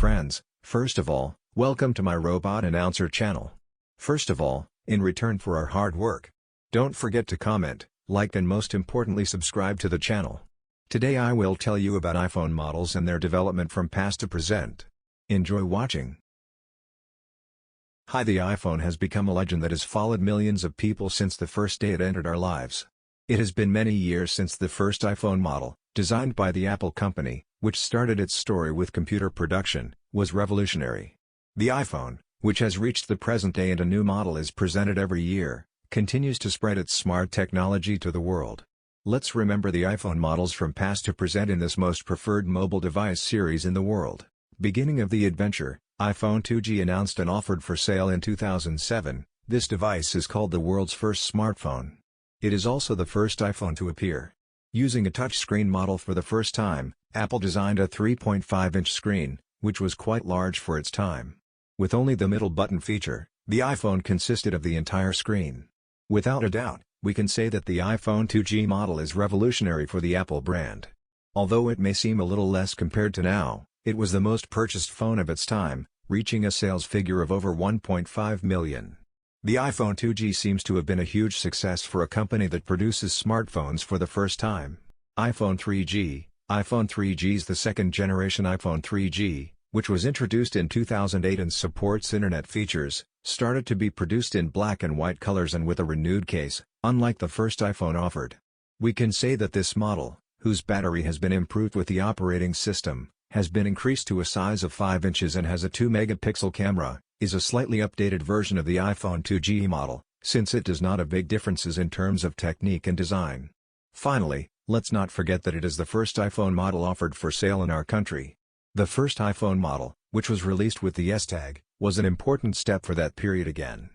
friends, first of all, welcome to my robot announcer channel. First of all, in return for our hard work, don't forget to comment, like and most importantly subscribe to the channel. Today I will tell you about iPhone models and their development from past to present. Enjoy watching. Hi, the iPhone has become a legend that has followed millions of people since the first day it entered our lives. It has been many years since the first iPhone model, designed by the Apple company, which started its story with computer production, was revolutionary. The iPhone, which has reached the present day and a new model is presented every year, continues to spread its smart technology to the world. Let's remember the iPhone models from past to present in this most preferred mobile device series in the world. Beginning of the adventure, iPhone 2G announced and offered for sale in 2007, this device is called the world's first smartphone. It is also the first iPhone to appear. Using a touchscreen model for the first time, Apple designed a 3.5-inch screen, which was quite large for its time. With only the middle button feature, the iPhone consisted of the entire screen. Without a doubt, we can say that the iPhone 2G model is revolutionary for the Apple brand. Although it may seem a little less compared to now, it was the most purchased phone of its time, reaching a sales figure of over 1.5 million. The iPhone 2G seems to have been a huge success for a company that produces smartphones for the first time. iPhone 3G's the second generation iPhone 3G, which was introduced in 2008 and supports internet features, started to be produced in black and white colors and with a renewed case, unlike the first iPhone offered. We can say that this model, whose battery has been improved with the operating system, has been increased to a size of 5 inches and has a 2-megapixel camera, is a slightly updated version of the iPhone 2G model, since it does not have big differences in terms of technique and design. Finally, let's not forget that it is the first iPhone model offered for sale in our country. The first iPhone model, which was released with the S tag, was an important step for that period again.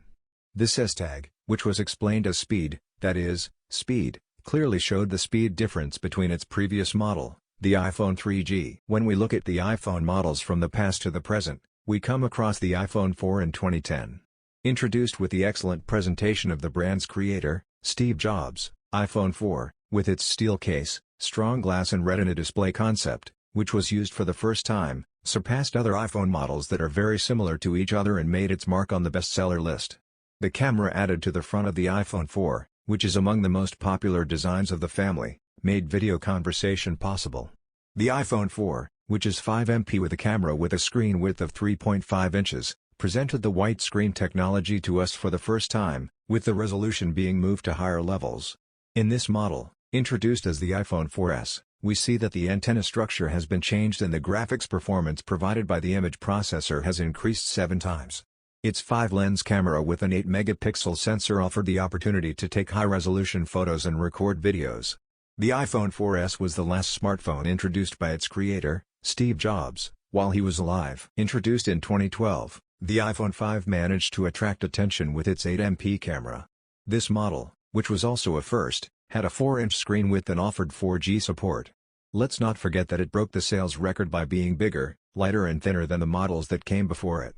This S tag, which was explained as speed, that is, speed, clearly showed the speed difference between its previous model, the iPhone 3G. When we look at the iPhone models from the past to the present, we come across the iPhone 4 in 2010. Introduced with the excellent presentation of the brand's creator, Steve Jobs, iPhone 4, with its steel case, strong glass and retina display concept, which was used for the first time, surpassed other iPhone models that are very similar to each other and made its mark on the bestseller list. The camera added to the front of the iPhone 4, which is among the most popular designs of the family, made video conversation possible. The iPhone 4, which is 5MP with a camera with a screen width of 3.5 inches, presented the white screen technology to us for the first time, with the resolution being moved to higher levels. In this model, introduced as the iPhone 4S, we see that the antenna structure has been changed and the graphics performance provided by the image processor has increased 7 times. Its 5-lens camera with an 8-megapixel sensor offered the opportunity to take high-resolution photos and record videos. The iPhone 4S was the last smartphone introduced by its creator, Steve Jobs, while he was alive. Introduced in 2012, the iPhone 5 managed to attract attention with its 8MP camera. This model, which was also a first, had a 4-inch screen width and offered 4G support. Let's not forget that it broke the sales record by being bigger, lighter and thinner than the models that came before it.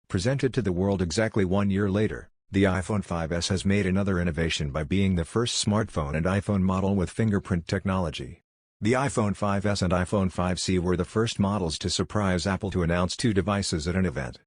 Presented to the world exactly 1 year later, the iPhone 5S has made another innovation by being the first smartphone and iPhone model with fingerprint technology. The iPhone 5S and iPhone 5C were the first models to surprise Apple to announce 2 devices at an event.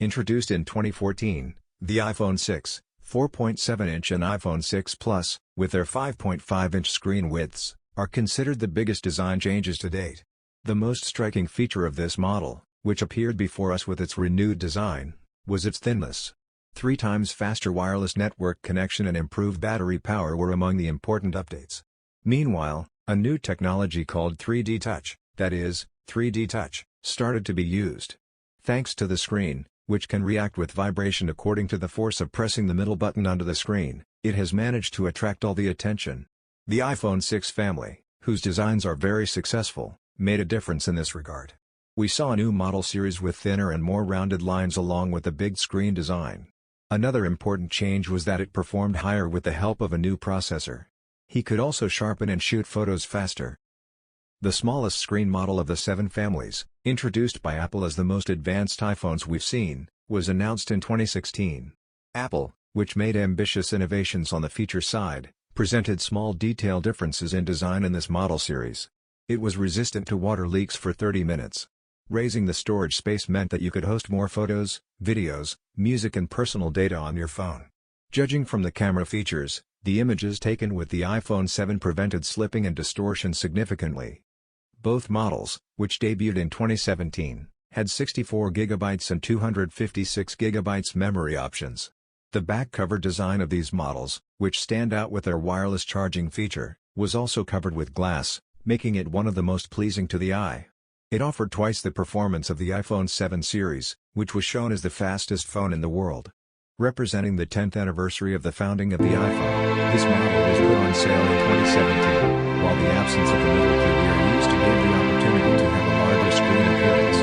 Introduced in 2014, the iPhone 6, 4.7-inch and iPhone 6 Plus, with their 5.5-inch screen widths, are considered the biggest design changes to date. The most striking feature of this model, which appeared before us with its renewed design, was its thinness. 3 times faster wireless network connection and improved battery power were among the important updates. Meanwhile, a new technology called 3D Touch, that is, 3D Touch, started to be used. Thanks to the screen, which can react with vibration according to the force of pressing the middle button onto the screen, it has managed to attract all the attention. The iPhone 6 family, whose designs are very successful, made a difference in this regard. We saw a new model series with thinner and more rounded lines along with a big screen design. Another important change was that it performed higher with the help of a new processor. He could also sharpen and shoot photos faster. The smallest screen model of the 7 families, introduced by Apple as the most advanced iPhones we've seen, was announced in 2016. Apple, which made ambitious innovations on the feature side, presented small detail differences in design in this model series. It was resistant to water leaks for 30 minutes. Raising the storage space meant that you could host more photos, videos, music and personal data on your phone. Judging from the camera features, the images taken with the iPhone 7 prevented slipping and distortion significantly. Both models, which debuted in 2017, had 64GB and 256GB memory options. The back cover design of these models, which stand out with their wireless charging feature, was also covered with glass, making it one of the most pleasing to the eye. It offered twice the performance of the iPhone 7 series, which was shown as the fastest phone in the world. Representing the 10th anniversary of the founding of the iPhone, this model was put on sale in 2017, while the absence of the middle keyboard used to give the opportunity to have a larger screen appearance.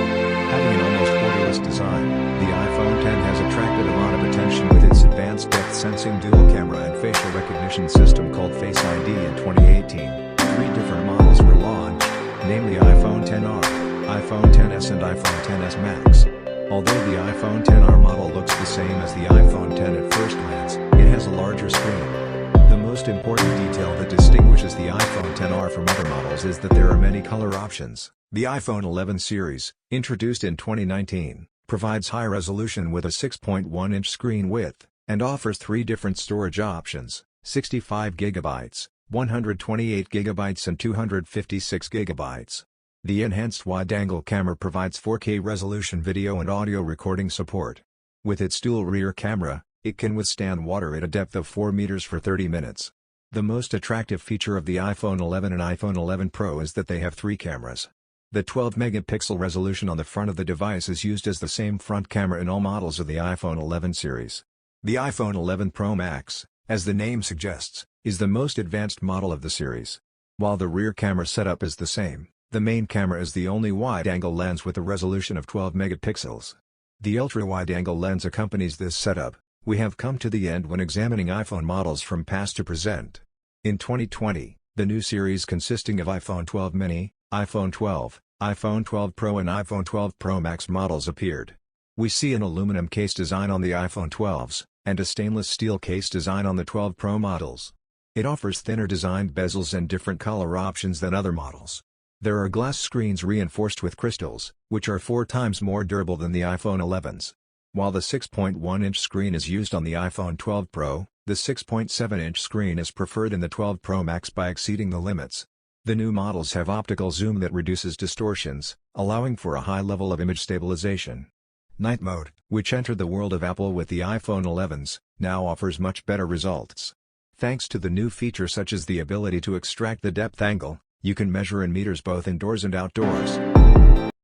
Having an almost borderless design, the iPhone X has attracted a lot of attention with its advanced depth-sensing dual-camera and facial recognition system called Face ID in 2018. 3 different models were launched, namely iPhone XR, iPhone XS and iPhone XS Max. Although the iPhone XR model looks the same as the iPhone X at first glance, it has a larger screen. The most important detail that distinguishes the iPhone XR from other models is that there are many color options. The iPhone 11 series, introduced in 2019, provides high resolution with a 6.1-inch screen width, and offers 3 different storage options: 65GB, 128GB and 256GB. The enhanced wide-angle camera provides 4K resolution video and audio recording support. With its dual rear camera, it can withstand water at a depth of 4 meters for 30 minutes. The most attractive feature of the iPhone 11 and iPhone 11 Pro is that they have 3 cameras. The 12-megapixel resolution on the front of the device is used as the same front camera in all models of the iPhone 11 series. The iPhone 11 Pro Max, as the name suggests, is the most advanced model of the series. While the rear camera setup is the same, the main camera is the only wide-angle lens with a resolution of 12 megapixels. The ultra-wide-angle lens accompanies this setup. We have come to the end when examining iPhone models from past to present. In 2020, the new series consisting of iPhone 12 mini, iPhone 12, iPhone 12 Pro and iPhone 12 Pro Max models appeared. We see an aluminum case design on the iPhone 12s, and a stainless steel case design on the 12 Pro models. It offers thinner designed bezels and different color options than other models. There are glass screens reinforced with crystals, which are 4 times more durable than the iPhone 11s. While the 6.1-inch screen is used on the iPhone 12 Pro, the 6.7-inch screen is preferred in the 12 Pro Max by exceeding the limits. The new models have optical zoom that reduces distortions, allowing for a high level of image stabilization. Night mode, which entered the world of Apple with the iPhone 11s, now offers much better results. Thanks to the new feature such as the ability to extract the depth angle, you can measure in meters both indoors and outdoors.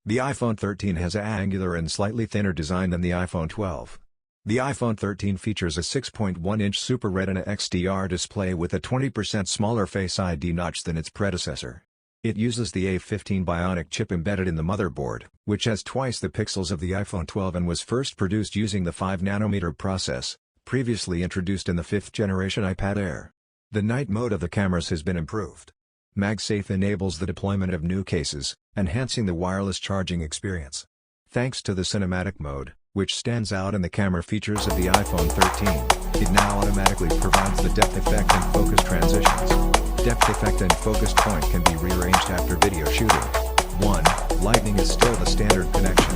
The iPhone 13 has an angular and slightly thinner design than the iPhone 12. The iPhone 13 features a 6.1-inch Super Retina XDR display with a 20% smaller Face ID notch than its predecessor. It uses the A15 Bionic chip embedded in the motherboard, which has twice the pixels of the iPhone 12 and was first produced using the 5nm process, previously introduced in the 5th-generation iPad Air. The night mode of the cameras has been improved. MagSafe enables the deployment of new cases, enhancing the wireless charging experience. Thanks to the cinematic mode, which stands out in the camera features of the iPhone 13, it now automatically provides the depth effect and focus transitions. Depth effect and focus point can be rearranged after video shooting. 1. Lightning is still the standard connection.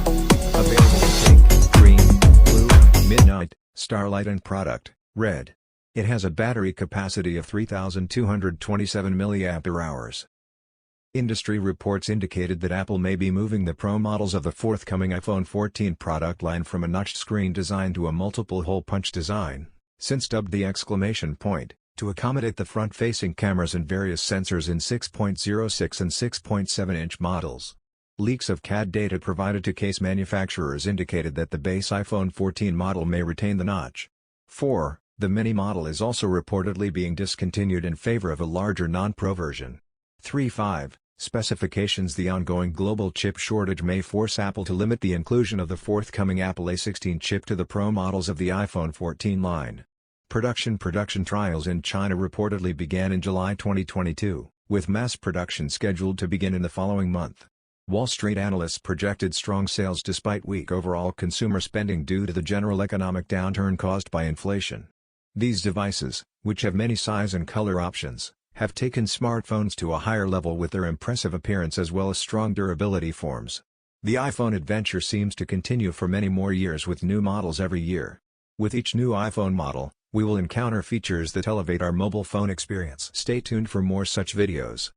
Available in pink, green, blue, midnight, starlight and product, red. It has a battery capacity of 3,227 mAh. Industry reports indicated that Apple may be moving the Pro models of the forthcoming iPhone 14 product line from a notched screen design to a multiple hole punch design, since dubbed the exclamation point, to accommodate the front-facing cameras and various sensors in 6.06 and 6.7-inch models. Leaks of CAD data provided to case manufacturers indicated that the base iPhone 14 model may retain the notch. 4. The mini model is also reportedly being discontinued in favor of a larger non-Pro version. 3.5. Specifications. The ongoing global chip shortage may force Apple to limit the inclusion of the forthcoming Apple A16 chip to the Pro models of the iPhone 14 line. Production trials in China reportedly began in July 2022, with mass production scheduled to begin in the following month. Wall Street analysts projected strong sales despite weak overall consumer spending due to the general economic downturn caused by inflation. These devices, which have many size and color options, have taken smartphones to a higher level with their impressive appearance as well as strong durability forms. The iPhone adventure seems to continue for many more years with new models every year. With each new iPhone model, we will encounter features that elevate our mobile phone experience. Stay tuned for more such videos.